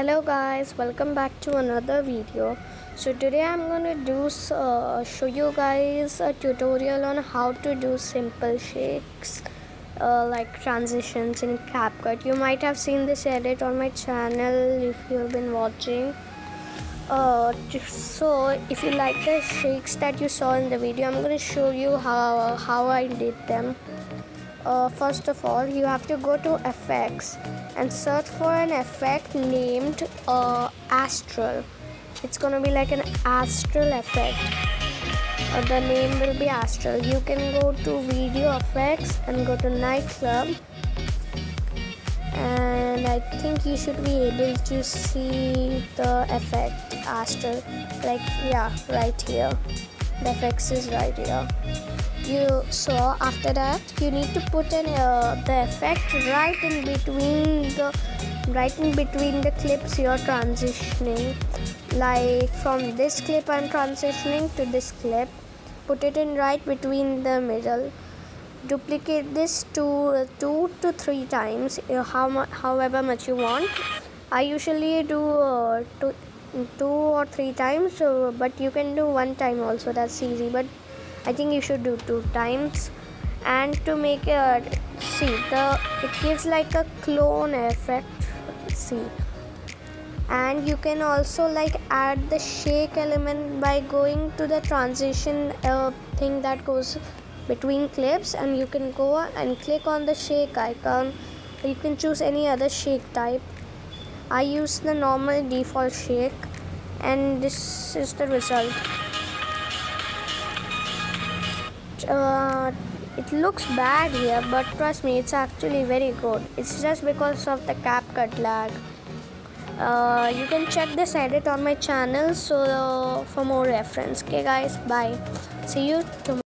Hello guys, welcome back to another video. So today I'm gonna show you guys a tutorial on how to do simple shakes like transitions in Capcut. You might have seen this edit on my channel if you've been watching. So if you like the shakes that you saw in the video, I'm gonna show you how I did them. First of all, you have to go to effects and search for an effect named astral. It's gonna be like an astral effect. The name will be astral. You can go to video effects and go to nightclub, and I think you should be able to see the effect astral, like right here. The effects is right here. So after that you need to put in the effect right in between the clips you're transitioning. Like from this clip I'm transitioning to this clip, put it in right between the middle. Duplicate this to 2 to 3 times, however much you want. I usually do 2 or 3 times, but you can do 1 time also, that's easy, but I think you should do 2 times. And to make it, it gives like a clone effect, see. And you can also like add the shake element by going to the transition thing that goes between clips, and you can go and click on the shake icon. You can choose any other shake type. I use the normal default shake, and this is the result. It looks bad here, but trust me, it's actually very good. It's just because of the Capcut lag. You can check this edit on my channel for more reference. Okay guys, bye. See you tomorrow.